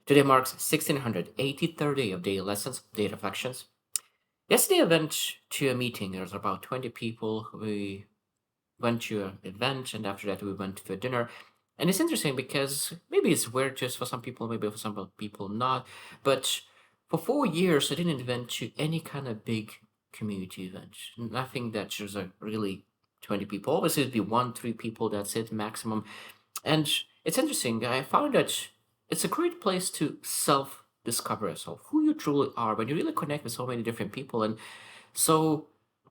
Today marks 1683rd day of daily lessons, daily reflections. Yesterday I went to a meeting. There was about 20 people. We went to an event, and after that we went for dinner. And it's interesting because maybe it's weird just for some people, maybe for some people not. But for 4 years I didn't went to any kind of big community event. Nothing that there's a really 20 people. Always it'd be one, three people, that's it maximum. And it's interesting. I found that it's a great place to self discover yourself, who you truly are, when you really connect with so many different people and so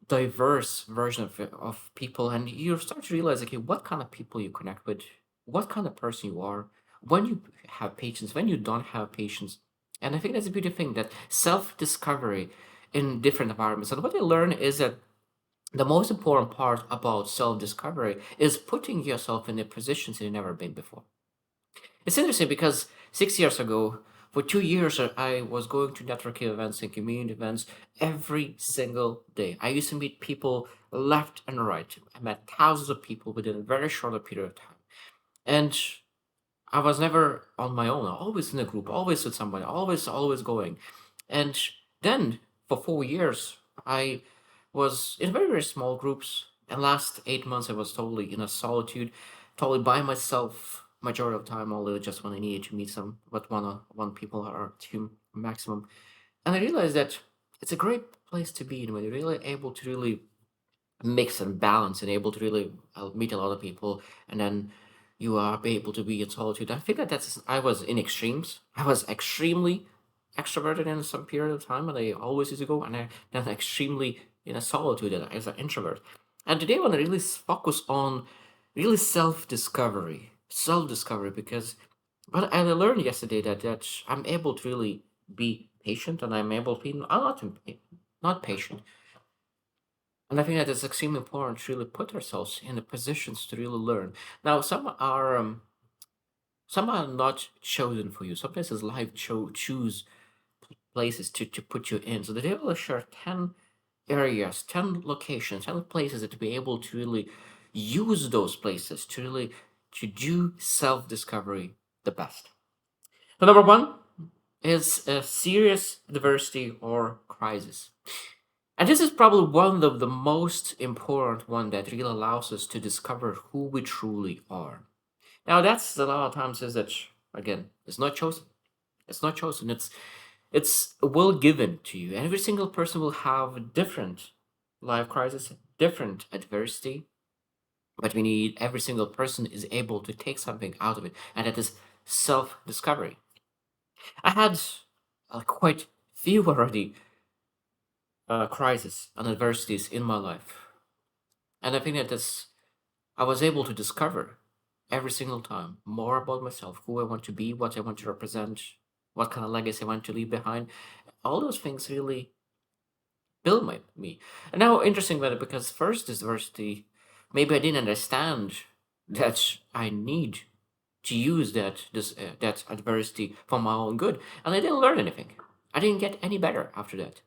diverse version of people, and you start to realize, okay, what kind of people you connect with, what kind of person you are, when you have patience, when you don't have patience. And I think that's a beautiful thing, that self discovery in different environments. And what I learned is that the most important part about self discovery is putting yourself in a positions you've never been before. It's interesting because 6 years ago, for 2 years, I was going to networking events and community events every single day. I used to meet people left and right. I met thousands of people within a very short period of time. And I was never on my own, always in a group, always with somebody, always going. And then for 4 years, I was in very, very small groups. And last 8 months, I was totally in a solitude, totally by myself, majority of the time, only just when I needed to meet some, but one people or two maximum. And I realized that it's a great place to be in when you're really able to really mix and balance and able to really meet a lot of people, and then you are be able to be in solitude. I think that that's I was in extremes. I was extremely extroverted in some period of time, and I always used to go, and I then extremely in a solitude as an introvert. And today I want to really focus on really self discovery, because but I learned yesterday that I'm able to really be patient, and I'm able to be not patient. And I think that it's extremely important to really put ourselves in the positions to really learn. Now, some are not chosen for you. Sometimes it's life choose places to put you in. So the devil will share 10 areas, 10 locations, 10 places that to be able to really use those places to really to do self-discovery the best. So number one is a serious diversity or crisis. And this is probably one of the most important one that really allows us to discover who we truly are. Now that's a lot of times is that again, it's not chosen. It's not chosen. It's will given to you. Every single person will have a different life crisis, different adversity, but we need every single person is able to take something out of it, and that is self-discovery. I had quite few already crises and adversities in my life. And I think that that's I was able to discover every single time more about myself, who I want to be, what I want to represent, what kind of legacy I want to leave behind. All those things really build me. And now interesting about it, because first this diversity, maybe I didn't understand that I need to use that adversity for my own good, and I didn't learn anything. I didn't get any better after that.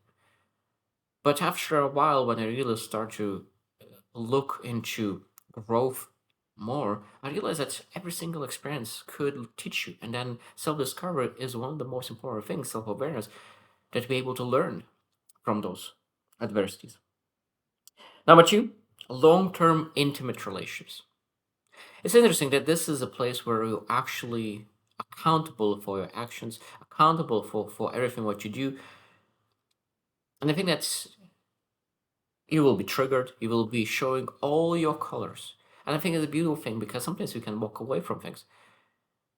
But after a while, when I really start to look into growth more, I realized that every single experience could teach you. And then self discovery is one of the most important things, self awareness, that we're able to learn from those adversities. Number two, long term intimate relationships. It's interesting that this is a place where you're actually accountable for your actions, accountable for everything what you do. And I think that's you will be triggered, you will be showing all your colors. And I think it's a beautiful thing because sometimes we can walk away from things.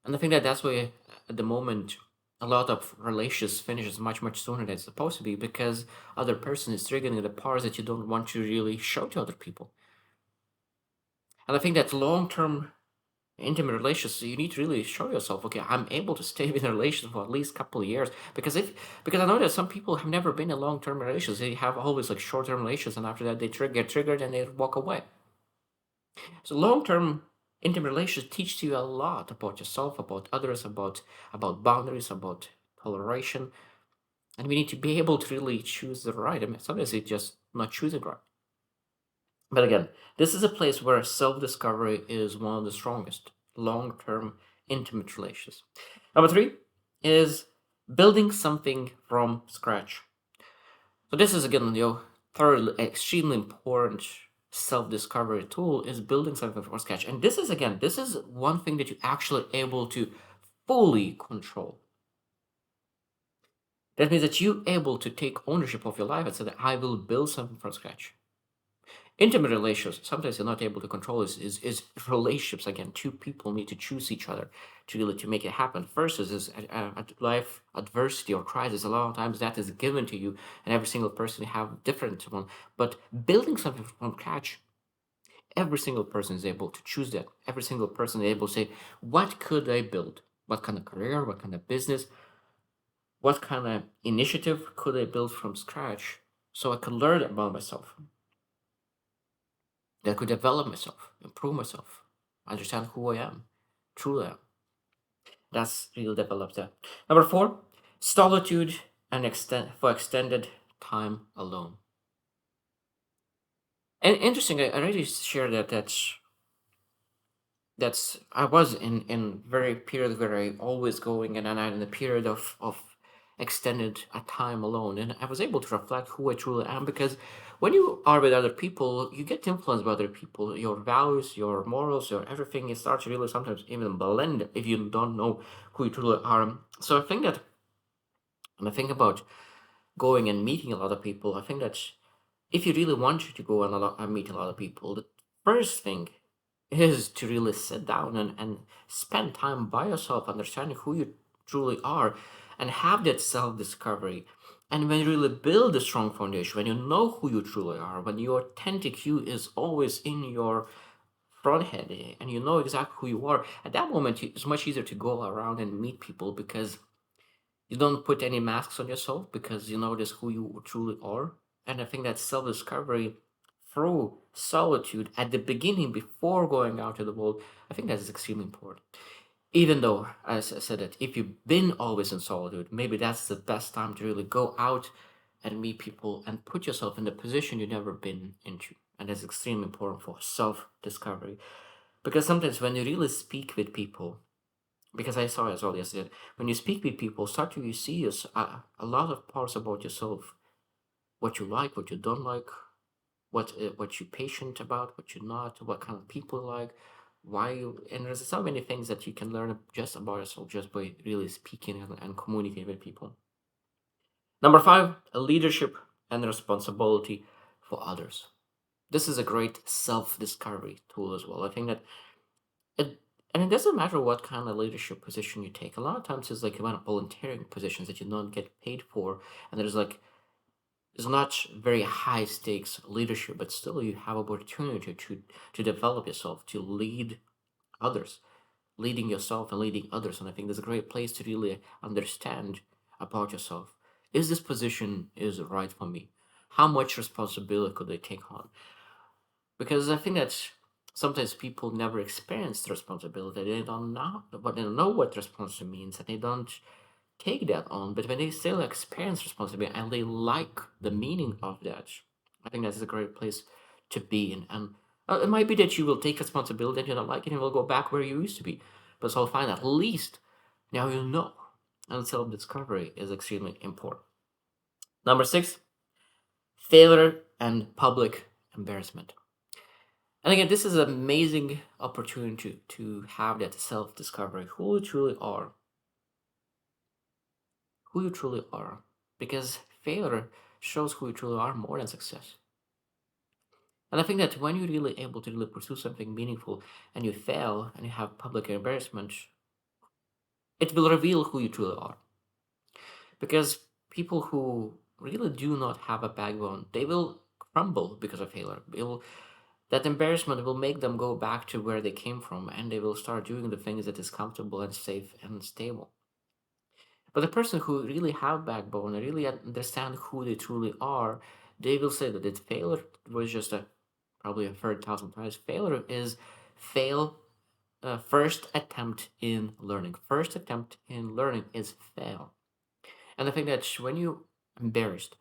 And I think that that's why at the moment a lot of relations finishes much sooner than it's supposed to be, because other person is triggering the parts that you don't want to really show to other people. And I think that long term intimate relations, you need to really show yourself, okay, I'm able to stay in a relation for at least a couple of years. Because I know that some people have never been in long term relations. They have always like short term relations, and after that they get triggered and they walk away. So long-term intimate relations teach you a lot about yourself, about others, about boundaries, about toleration, and we need to be able to really choose the right. I mean, sometimes it's just not choosing right. But again, this is a place where self-discovery is one of the strongest long-term intimate relations. Number three, is building something from scratch. So this is again your third extremely important self-discovery tool is building something from scratch. And this is again, this is one thing that you're actually able to fully control. That means that you're able to take ownership of your life and say that I will build something from scratch. Intimate relationships, sometimes you're not able to control is relationships. Again, two people need to choose each other to really to make it happen. First is life adversity or crisis. A lot of times that is given to you, and every single person have different one. But building something from scratch, every single person is able to choose that. Every single person is able to say, what could I build? What kind of career? What kind of business? What kind of initiative could I build from scratch so I could learn about myself? That I could develop myself, improve myself, understand who I am, truly am. That's really developed that. Number four, solitude and extended time alone. And interesting, I already shared that's I was in very period where I always going and I'm in a period of extended a time alone, and I was able to reflect who I truly am because when you are with other people you get influenced by other people, your values, your morals, your everything, it starts to really sometimes even blend if you don't know who you truly are. So I think that when I think about going and meeting a lot of people, I think that if you really want to go and meet a lot of people, the first thing is to really sit down and spend time by yourself, understanding who you truly are, and have that self discovery. And when you really build a strong foundation, when you know who you truly are, when your authentic you is always in your front head and you know exactly who you are, at that moment it's much easier to go around and meet people because you don't put any masks on yourself because you notice who you truly are. And I think that self discovery through solitude at the beginning before going out to the world, I think that is extremely important. Even though, as I said, that if you've been always in solitude, maybe that's the best time to really go out and meet people and put yourself in the position you've never been into. And that's extremely important for self discovery. Because sometimes when you really speak with people, because I saw as well yesterday, when you speak with people, start to you see a lot of parts about yourself, what you like, what you don't like, what you're patient about, what you're not, what kind of people you like, why you, and there's so many things that you can learn just about yourself just by really speaking and communicating with people. Number five, a leadership and responsibility for others. This is a great self-discovery tool as well. I think that it, and it doesn't matter what kind of leadership position you take. A lot of times it's like you want volunteering positions that you don't get paid for, and there's like it's not very high stakes leadership, but still you have opportunity to develop yourself, to lead others, leading yourself and leading others. And I think there's a great place to really understand about yourself. Is this position is right for me? How much responsibility could I take on? Because I think that sometimes people never experience the responsibility. They don't know what responsibility means, and they don't take that on. But when they still experience responsibility and they like the meaning of that, I think that's a great place to be in. And it might be that you will take responsibility and you don't like it, and you will go back where you used to be. But so fine, at least now you know. And self discovery is extremely important. Number six, failure and public embarrassment. And again, this is an amazing opportunity to have that self discovery, who you truly are, who you truly are, because failure shows who you truly are more than success. And I think that when you're really able to really pursue something meaningful and you fail and you have public embarrassment, it will reveal who you truly are. Because people who really do not have a backbone, they will crumble because of failure. That embarrassment will make them go back to where they came from and they will start doing the things that is comfortable and safe and stable. But the person who really have backbone and really understand who they truly are, they will say that it failure was just a probably a 30,000 times. Failure is fail. First attempt in learning. First attempt in learning is fail. And I think that when you embarrassed,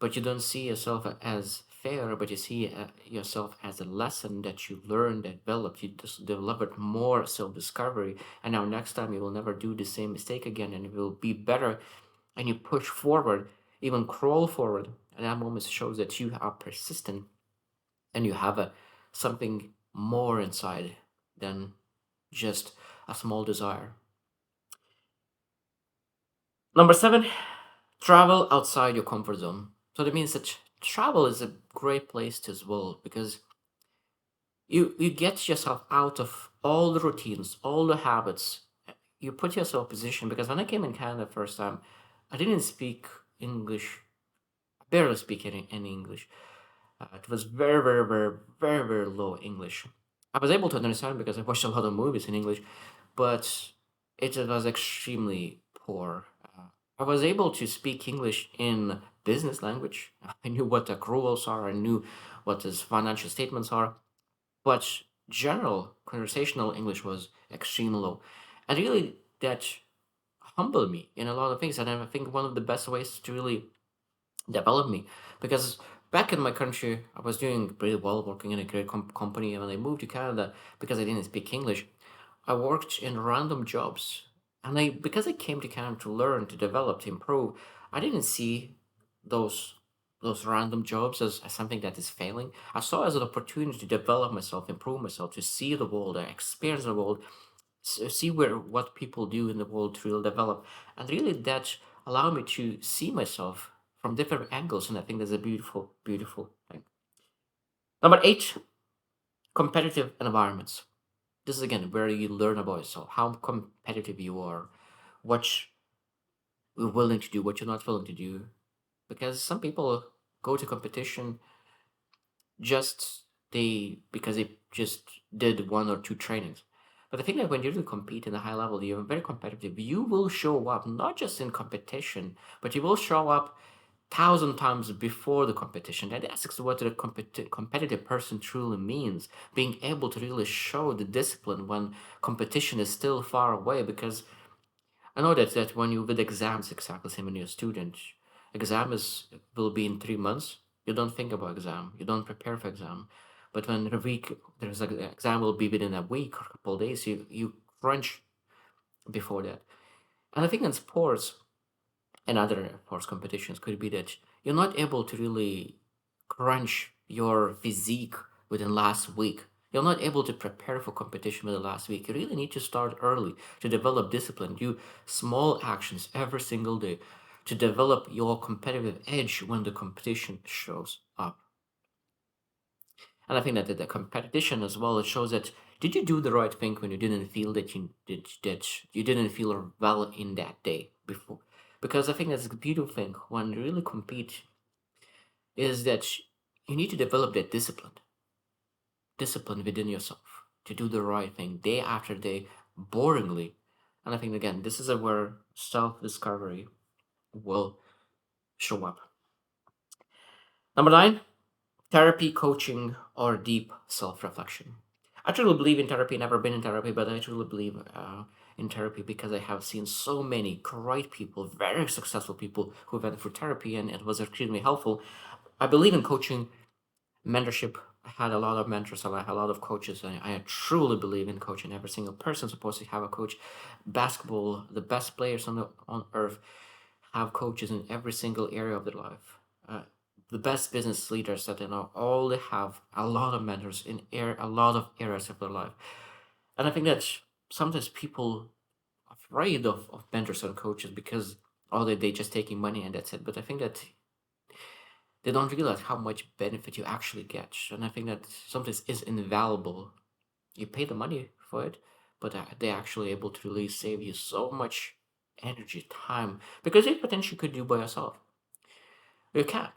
but you don't see yourself as failure, but you see yourself as a lesson that you learned, developed. You just developed more self-discovery, and now next time you will never do the same mistake again, and you will be better. And you push forward, even crawl forward. And that moment shows that you are persistent and you have something more inside than just a small desire. Number seven, travel outside your comfort zone. So that means that travel is a great place to as well, because you get yourself out of all the routines, all the habits. You put yourself in a position, because when I came in Canada first time, I didn't speak English, barely speak any English. It was very, very, very, very, very low English. I was able to understand because I watched a lot of movies in English, but it was extremely poor. I was able to speak English in business language. I knew what accruals are. I knew what his financial statements are, but general conversational English was extremely low, and really that humbled me in a lot of things. And I think one of the best ways to really develop me, because back in my country I was doing pretty well, working in a great company, and when I moved to Canada, because I didn't speak English, I worked in random jobs. And I because I came to Canada to learn, to develop, to improve, I didn't see those those random jobs as something that is failing. I saw it as an opportunity to develop myself, improve myself, to see the world, experience the world, see where what people do in the world to really develop, and really that allowed me to see myself from different angles, and I think that's a beautiful, beautiful thing. Number eight, competitive environments. This is again where you learn about yourself, how competitive you are, what you're willing to do, what you're not willing to do, because some people go to competition just they because they just did one or two trainings. But I think that when you really compete in a high level, you're very competitive. You will show up not just in competition, but you will show up thousand times before the competition. And that's what the competitive person truly means. Being able to really show the discipline when competition is still far away. Because I know that when you with exams, exactly same when you're a student, exam is will be in 3 months. You don't think about exam. You don't prepare for exam. But when a week there's an exam will be within a week or a couple of days, you crunch before that. And I think in sports and other sports competitions could be that you're not able to really crunch your physique within last week. You're not able to prepare for competition within last week. You really need to start early to develop discipline, do small actions every single day to develop your competitive edge when the competition shows up. And I think that the competition as well, it shows that did you do the right thing when you didn't feel that you didn't feel well in that day before? Because I think that's the beautiful thing when you really compete is that you need to develop that discipline within yourself to do the right thing day after day, boringly. And I think again, this is where self-discovery will show up. Number nine, therapy, coaching, or deep self-reflection. I truly believe in therapy. Never been in therapy, but I truly believe in therapy because I have seen so many great people, very successful people who went through therapy, and it was extremely helpful. I believe in coaching, mentorship. I had a lot of mentors and I had a lot of coaches. And I truly believe in coaching. Every single person is supposed to have a coach. Basketball, the best players on earth have coaches in every single area of their life. The best business leaders that they know all they have a lot of mentors in a lot of areas of their life. And I think that sometimes people are afraid of mentors and coaches because oh they just taking money and that's it. But I think that they don't realize how much benefit you actually get. And I think that sometimes is invaluable. You pay the money for it, but they're actually able to really save you so much energy, time, because you potentially could do by yourself. You can.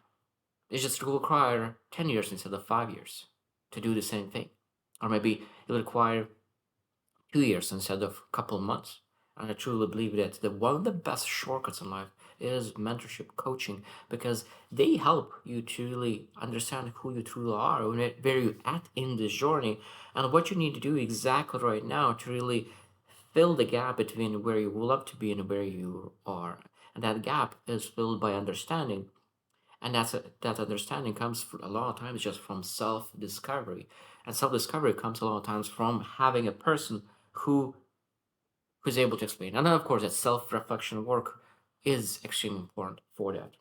It just will require 10 years instead of 5 years to do the same thing. Or maybe it'll require 2 years instead of a couple of months. And I truly believe that one of the best shortcuts in life is mentorship coaching because they help you to really understand who you truly are, where you're at in this journey, and what you need to do exactly right now to really fill the gap between where you would love to be and where you are. And that gap is filled by understanding. And that understanding comes a lot of times just from self-discovery. And self-discovery comes a lot of times from having a person who who's able to explain. And then, of course, that self-reflection work is extremely important for that.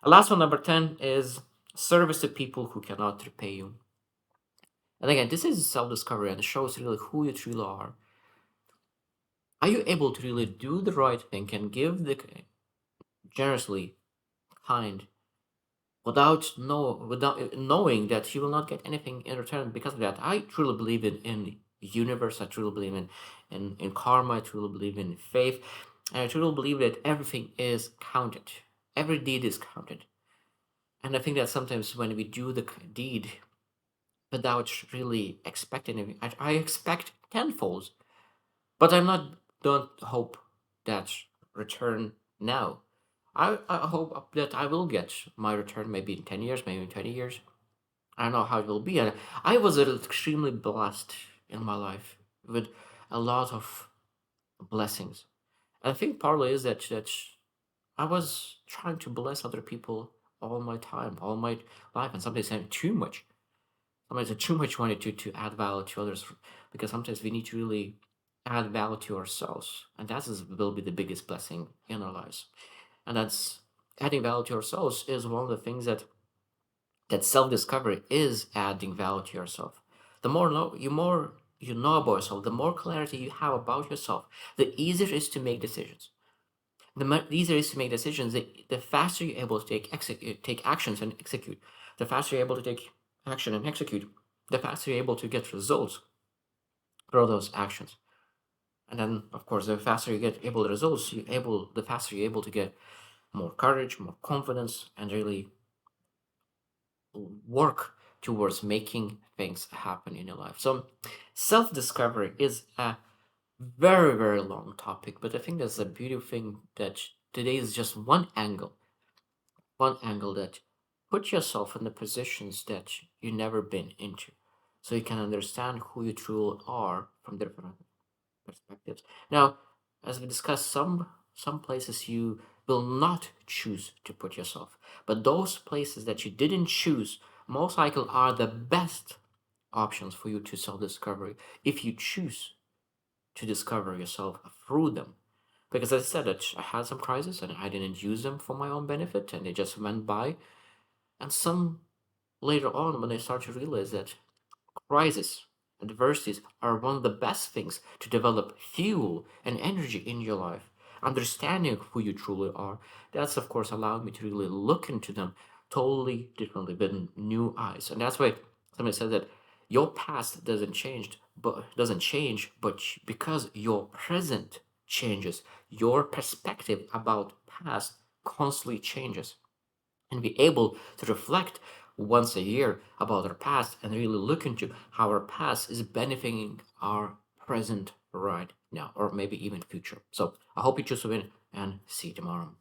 And last one, number 10, is service to people who cannot repay you. And again, this is self-discovery and it shows really who you truly are. Are you able to really do the right thing and give the generously, kind, without knowing that you will not get anything in return because of that? I truly believe in universe. I truly believe in karma. I truly believe in faith, and I truly believe that everything is counted. Every deed is counted, and I think that sometimes when we do the deed without really expecting anything, I expect tenfold, but don't hope that return now. I hope that I will get my return maybe in 10 years, maybe in 20 years. I don't know how it will be. And I was extremely blessed in my life with a lot of blessings. And I think partly is that I was trying to bless other people all my time, all my life, and sometimes I'm too much. Sometimes I too much wanted to add value to others because sometimes we need to really add value to ourselves, and will be the biggest blessing in our lives. And that's adding value to ourselves is one of the things that self-discovery is adding value to yourself. More you know about yourself, the more clarity you have about yourself, the easier it is to make decisions. The easier it is to make decisions, the faster you're able to take actions and execute. The faster you're able to take action and execute, the faster you're able to get results through those actions. And then, of course, the faster you get able to results, the faster you're able to get more courage, more confidence, and really work towards making things happen in your life. So, self discovery is a very, very long topic, but I think that's a beautiful thing that today is just one angle that put yourself in the positions that you never been into so you can understand who you truly are from different perspectives. Now, as we discussed, some places you will not choose to put yourself, but those places that you didn't choose most likely are the best options for you to self-discovery if you choose to discover yourself through them. Because as I said, that I had some crises and I didn't use them for my own benefit and they just went by. And some later on, when I start to realize that crises, adversities are one of the best things to develop fuel and energy in your life. Understanding who you truly are, that's of course allowed me to really look into them totally differently with new eyes. And that's why somebody said that your past doesn't change, but because your present changes, your perspective about past constantly changes and be able to reflect once a year about our past and really look into how our past is benefiting our present right now or maybe even future. So I hope you choose to win and see you tomorrow.